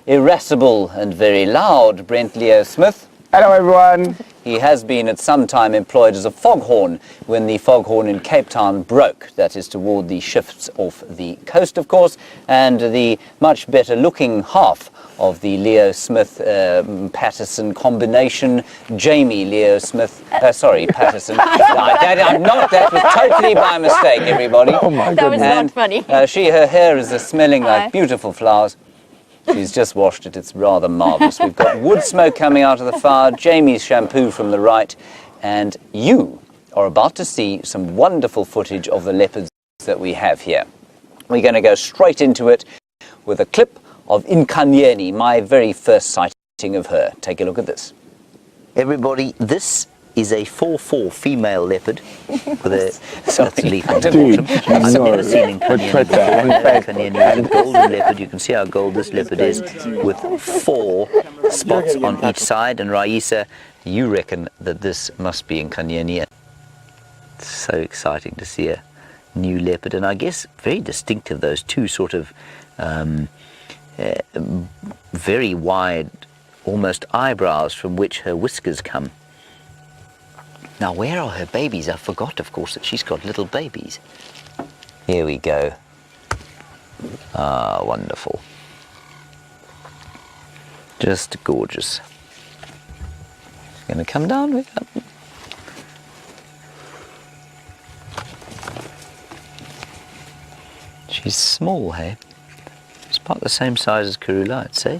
irascible and very loud Brent Leo Smith. Hello everyone. He has been at some time employed as a foghorn when the foghorn in Cape Town broke. That is toward the shifts off the coast, of course, and the much better looking half of the Leo Smith Patterson combination, Jamie Leo Smith, Patterson. I'm not, that was totally by mistake, everybody. Oh my That was goodness. not funny. Her hair is smelling Hi. like beautiful flowers. She's just washed it. It's rather marvellous. We've got wood smoke coming out of the fire, Jamie's shampoo from the right, and you are about to see some wonderful footage of the leopards that we have here. We're going to go straight into it with a clip of Nkanyeni, my very first sighting of her. Take a look at this. Everybody, this is a 4-4 female leopard with a leaf on the Dude, bottom. you I've know, never seen in with Twitter and Nkanyeni is a golden leopard. You can see how gold this leopard is with 4 spots on each side. And Raisa, you reckon that this must be Nkanyeni. It's so exciting to see a new leopard, and I guess very distinctive, those two sort of very wide, almost eyebrows from which her whiskers come. Now, where are her babies? I forgot, of course, that she's got little babies. Here we go. Ah, wonderful. Just gorgeous. Going to come down with her. She's small, hey? It's about the same size as Karula, I'd say.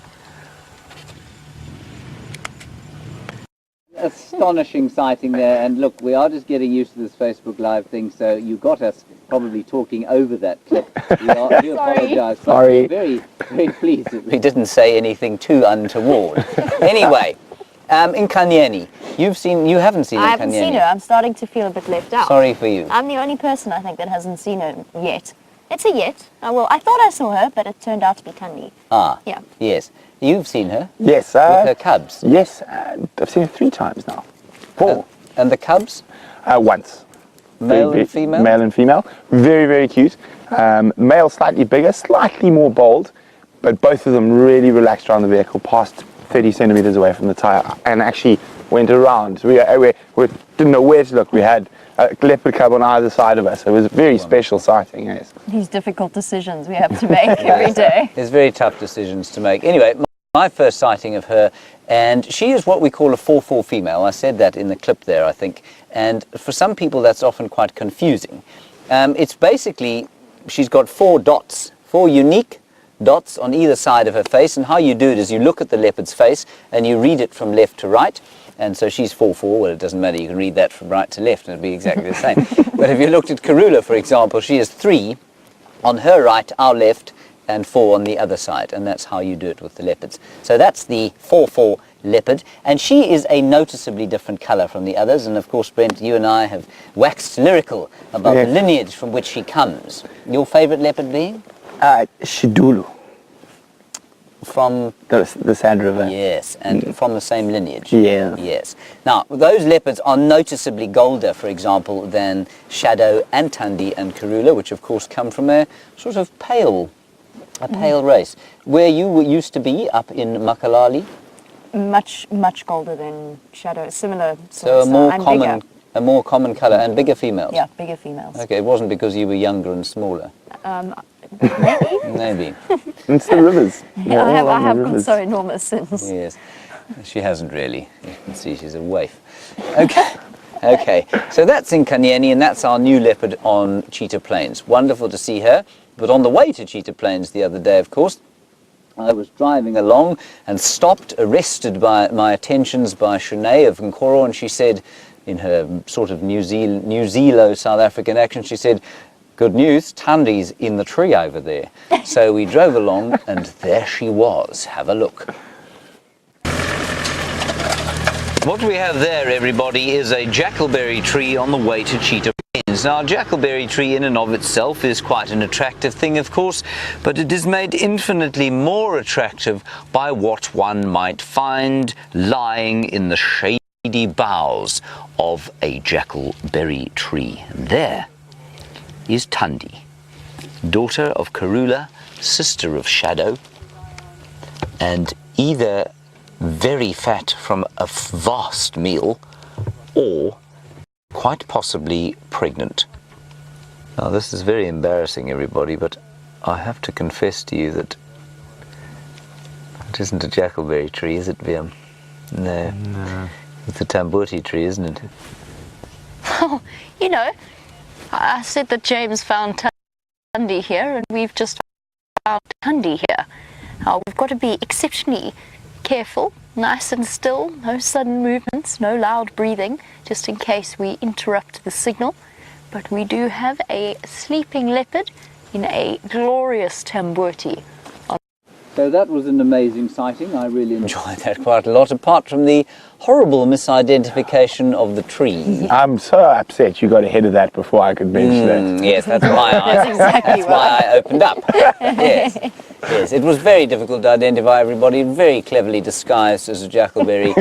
Astonishing sighting there, and look, we are just getting used to this Facebook Live thing, so you got us probably talking over that clip. We apologise. Sorry. We're very, very pleased that we didn't say anything too untoward. Anyway, Nkanyeni, you haven't seen Nkanyeni. I haven't seen her. I'm starting to feel a bit left out. Sorry for you. I'm the only person, I think, that hasn't seen her yet. It's a yet. Well, I thought I saw her, but it turned out to be Kandi. Ah, Yeah. yes. You've seen her Yes, with her cubs. yes, I've seen it 3 times now. 4. And the cubs? Once. Male and female? Male and female. Very, very cute. Male slightly bigger, slightly more bold, but both of them really relaxed around the vehicle, past 30 centimeters away from the tire, and actually went around. We didn't know where to look. We had a leopard cub on either side of us. It was a very special sighting, yes. These difficult decisions we have to make every day. There's very tough decisions to make. Anyway, my first sighting of her, and she is what we call a 4-4 female. I said that in the clip there, I think. And for some people, that's often quite confusing. It's basically, she's got 4 dots, 4 unique dots on either side of her face. And how you do it is you look at the leopard's face and you read it from left to right. And so she's 4-4, well, it doesn't matter, you can read that from right to left and it'll be exactly the same. But if you looked at Karula, for example, she is 3 on her right, our left, and 4 on the other side, and that's how you do it with the leopards. So that's the 4-4 leopard, and she is a noticeably different colour from the others, and of course, Brent, you and I have waxed lyrical about the lineage from which she comes. Your favourite leopard being? Shidulu, From the Sand River. Yes, and from the same lineage. Yeah. Yes. Now, those leopards are noticeably golder, for example, than Shadow and Tandi and Karula, which of course come from a sort of pale race. Where you used to be, up in Makalali? Much golder than Shadow. Similar So size, and a more common colour and bigger females? bigger. Yeah, bigger females. Okay, it wasn't because you were younger and smaller? Maybe. Maybe. It's the rivers. I have got rivers. so enormous sins. Yes. She hasn't really. You can see she's a waif. Okay. Okay. So that's Nkanyeni, and that's our new leopard on Cheetah Plains. Wonderful to see her. But on the way to Cheetah Plains the other day, of course, I was driving along and stopped, arrested by my attentions by Shanae of Nkoro, and she said, in her sort of New Zealand South African accent, she said, "Good news, Tandi's in the tree over there." So we drove along, and there she was. Have a look. What we have there, everybody, is a jackalberry tree on the way to Cheetah Plains. Now, a jackalberry tree in and of itself is quite an attractive thing, of course, but it is made infinitely more attractive by what one might find lying in the shady boughs of a jackalberry tree. And there is Tandi, daughter of Karula, sister of Shadow, and either very fat from a vast meal or quite possibly pregnant. Now this is very embarrassing, everybody, but I have to confess to you that it isn't a jackalberry tree, is it, Viam? No. It's a tamboti tree, isn't it? Oh, you know, I said that James found Tundi here, and we've just found Tundi here. We've got to be exceptionally careful, nice and still, no sudden movements, no loud breathing, just in case we interrupt the signal. But we do have a sleeping leopard in a glorious tamboti. So that was an amazing sighting. I really enjoyed that quite a lot, apart from the horrible misidentification of the tree. I'm so upset you got ahead of that before I could mention it. Yes, that's why That's why I opened up. Yes. Yes, it was very difficult to identify everybody, very cleverly disguised as a jackalberry.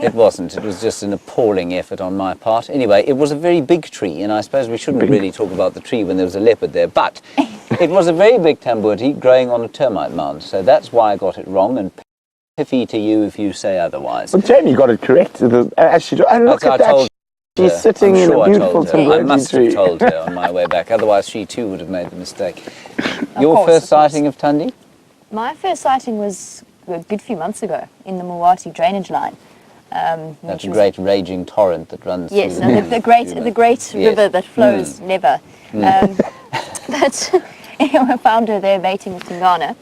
It wasn't, it was just an appalling effort on my part. Anyway, it was a very big tree, and I suppose we shouldn't really talk about the tree when there was a leopard there, but it was a very big tamboti growing on a termite mound, so that's why I got it wrong, and piffy to you if you say otherwise. Well, Jamie got it correct. As she, and look at that. She's sitting in a beautiful tamboti I must tree. have told her on my way back, otherwise she too would have made the mistake. Your first sighting of Tundi? My first sighting was a good few months ago in the Mawati drainage line. That's a great raging torrent that runs Yes, through no, the great river that flows never. But I found her there mating with Tingana,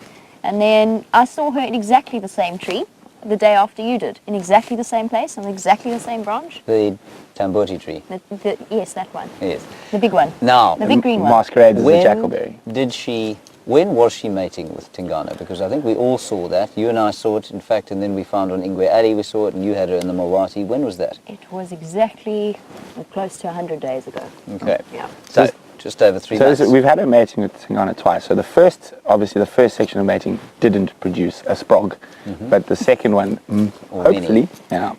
and then I saw her in exactly the same tree the day after you did, in exactly the same place, on exactly the same branch. the tamboti tree. Yes, that one. Yes. The big one. Now, The big green one. Masquerades as a jackalberry. When was she mating with Tingana? Because I think we all saw that. You and I saw it, in fact, and then we found on Ingwe Alley we saw it, and you had her in the Mawati. When was that? It was exactly close to 100 days ago. Okay. Yeah. So, just over 3 months. So we've had her mating with Tingana twice. So the first section of mating didn't produce a sprog, but the second one, hopefully, yeah.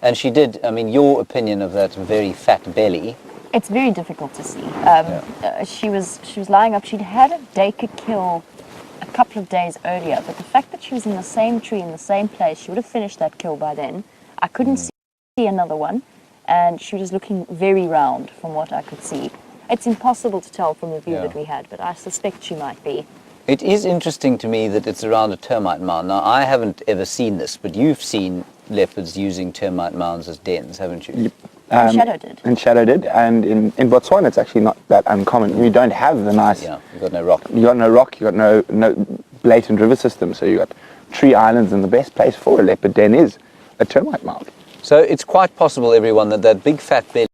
And she did, I mean, your opinion of that very fat belly. It's very difficult to see. She was lying up. She'd had a Dacre kill a couple of days earlier, but the fact that she was in the same tree in the same place, she would have finished that kill by then. I couldn't see another one, and she was looking very round from what I could see. It's impossible to tell from the view that we had, but I suspect she might be. It is interesting to me that it's around a termite mound. Now, I haven't ever seen this, but you've seen leopards using termite mounds as dens, haven't you? Yep. And Shadow did. And Shadow did. And in Botswana, it's actually not that uncommon. You don't have the nice... Yeah, you've got no rock. You got no rock, you got no blatant river system, so you got tree islands, and the best place for a leopard den is a termite mound. So it's quite possible, everyone, that big fat belly,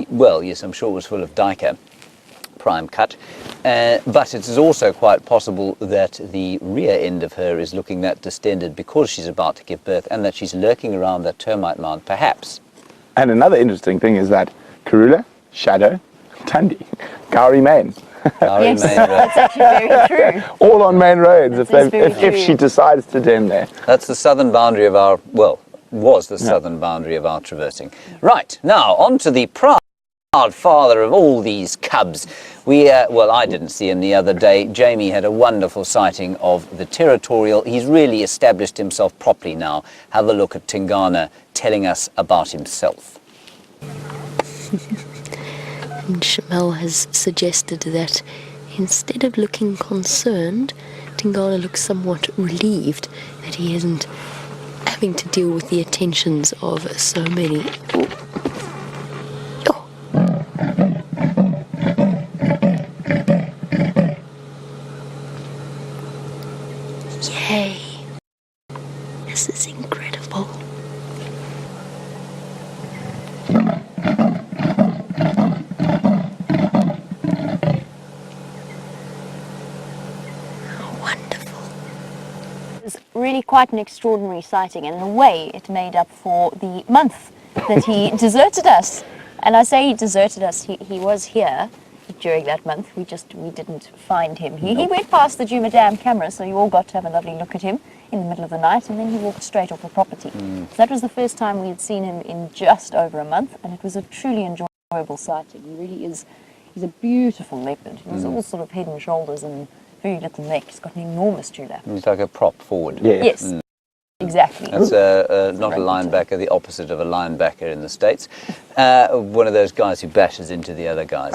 well, yes, I'm sure it was full of Dacre, prime cut, but it is also quite possible that the rear end of her is looking that distended because she's about to give birth, and that she's lurking around that termite mound, perhaps. And another interesting thing is that Karula, Shadow, Tundi, Kauri Main. Yes, that's actually very true. All on main roads if she true. decides to den there. That's the southern boundary of our, well, was the southern boundary of our traversing. Right, now on to the proud father of all these cubs. Well, I didn't see him the other day. Jamie had a wonderful sighting of the territorial. He's really established himself properly now. Have a look at Tingana telling us about himself. And Shamel has suggested that instead of looking concerned, Tingana looks somewhat relieved that he isn't having to deal with the attentions of so many. Yay! This is incredible. Really quite an extraordinary sighting, and in a way it made up for the month that he deserted us. And I say he deserted us, he was here during that month, we didn't find him. He went past the Djuma Dam camera, so you all got to have a lovely look at him in the middle of the night, and then he walked straight off the property. So that was the first time we had seen him in just over a month, and it was a truly enjoyable sighting. He really is, he's a beautiful leopard. He was all sort of head and shoulders and very little neck. He's got an enormous dewlap. He's like a prop forward. Yes, exactly. That's not a linebacker, the opposite of a linebacker in the States. One of those guys who bashes into the other guys.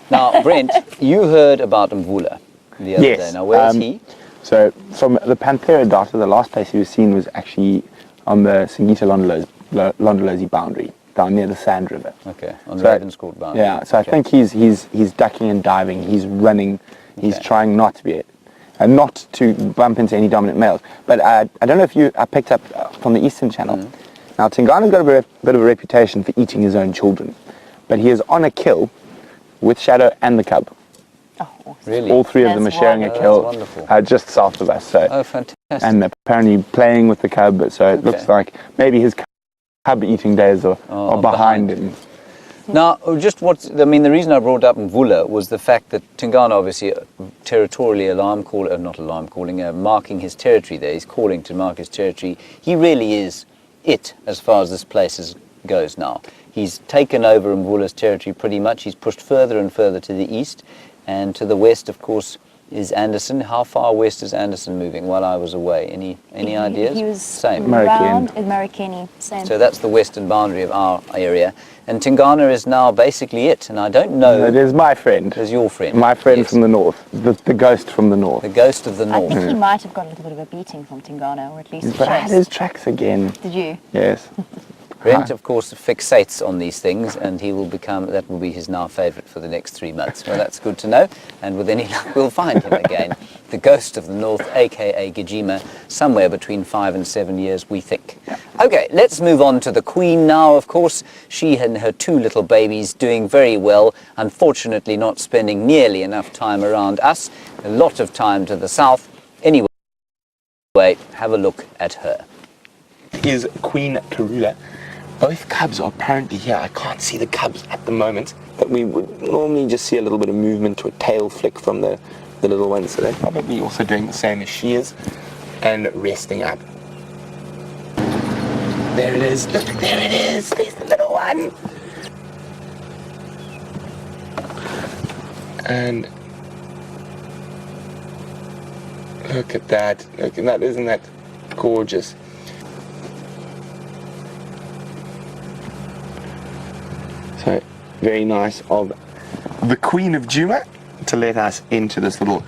Now, Brent, you heard about Mvula the other day. Now, where is he? So, from the Panthera data, the last place he was seen was actually on the Singita-Londolozi boundary, down near the Sand River. Okay, on the Ravenscourt boundary. Yeah, so I think he's ducking and diving, he's running, he's trying not to be and not to bump into any dominant males. But I don't know if I picked up from the Eastern Channel. Now, Tingana's got a bit of a reputation for eating his own children, but he is on a kill with Shadow and the cub. Oh, awesome. Really? All three of them are sharing a kill just south of us. So, fantastic. and apparently playing with the cub, so it looks like maybe his cub eating days are behind him. Now, the reason I brought up Mvula was the fact that Tingana obviously territorially marking his territory there. He's calling to mark his territory. He really is it as far as this place goes now. He's taken over Mvula's territory pretty much. He's pushed further and further to the east, and to the west, of course, is Anderson. How far west is Anderson moving while I was away? Any ideas? He was same. around in Marikeni, same. So that's the western boundary of our area. And Tingana is now basically it. And I don't know... It is my friend. It is your friend. My friend from the north. The ghost from the north. The ghost of the north. I think he might have got a little bit of a beating from Tingana, or at least But I had his tracks again. Did you? Yes. Brent, of course, fixates on these things, and that will be his now favourite for the next 3 months. Well, that's good to know, and with any luck, we'll find him again. The ghost of the north, a.k.a. Gijima, somewhere between 5 and 7 years, we think. Okay, let's move on to the Queen now, of course. She and her 2 little babies doing very well, unfortunately not spending nearly enough time around us, a lot of time to the south. Anyway, have a look at her. Is Queen Karula. Both cubs are apparently here. I can't see the cubs at the moment, but we would normally just see a little bit of movement to a tail flick from the little ones. So they're probably also doing the same as she is and resting up. There it is. Look, there it is. There's the little one. And look at that. Look at that. Isn't that gorgeous? So, very nice of the Queen of Djuma to let us into this little...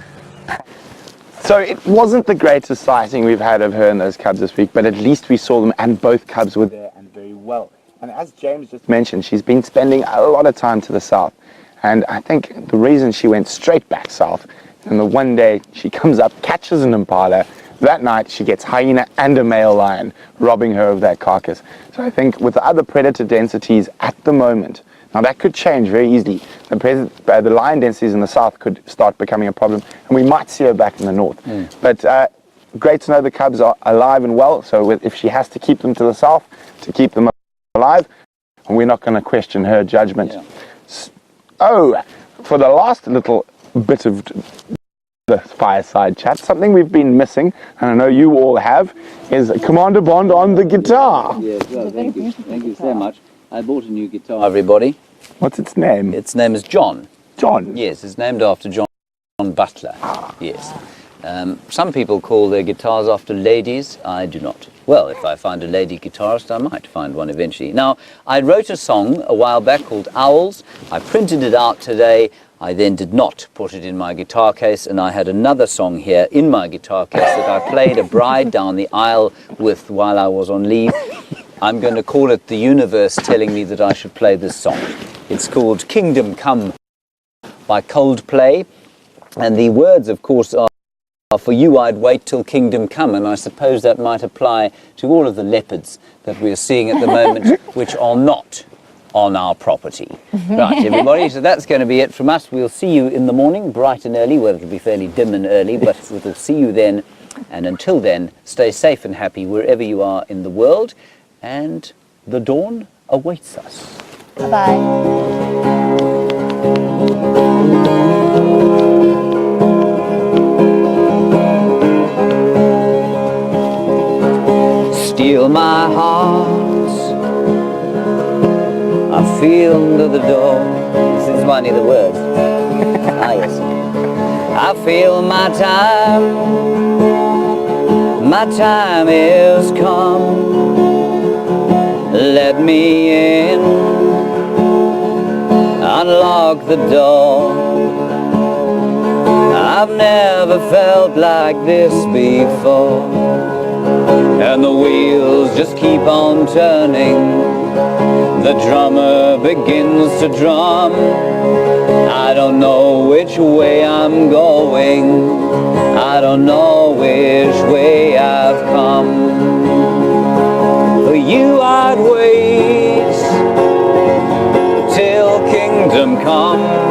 So it wasn't the greatest sighting we've had of her and those cubs this week, but at least we saw them, and both cubs were there and very well. And as James just mentioned, she's been spending a lot of time to the south. And I think the reason she went straight back south, and the one day she comes up, catches an impala, that night she gets hyena and a male lion robbing her of that carcass. So I think with the other predator densities at the moment, now that could change very easily. The lion densities in the south could start becoming a problem, and we might see her back in the north. But great to know the cubs are alive and well, so if she has to keep them to the south to keep them alive, we're not going to question her judgment. For the last little bit of the fireside chat, something we've been missing, and I know you all have, is Commander Bond on the guitar. Yes, well, thank you so much. I bought a new guitar, everybody. What's its name? Its name is John. John? Yes, it's named after John Butler. Yes. Some people call their guitars after ladies. I do not. Well, if I find a lady guitarist, I might find one eventually. Now, I wrote a song a while back called Owls. I printed it out today. I then did not put it in my guitar case, and I had another song here in my guitar case that I played a bride down the aisle with while I was on leave. I'm going to call it the universe telling me that I should play this song. It's called Kingdom Come by Coldplay, and the words, of course, are, "For you I'd wait till kingdom come," and I suppose that might apply to all of the leopards that we're seeing at the moment, which are not on our property. Right, everybody, so that's going to be it from us. We'll see you in the morning, bright and early. Well, it'll be fairly dim and early, but we'll see you then. And until then, stay safe and happy wherever you are in the world. And the dawn awaits us. Bye-bye. Steal my heart, I feel under the door. This is one of the words. Ah, yes. I feel my time is come. Let me in, unlock the door. I've never felt like this before, and the wheels just keep on turning. The drummer begins to drum. I don't know which way I'm going. I don't know which way I've come. For you I'd wait till kingdom come.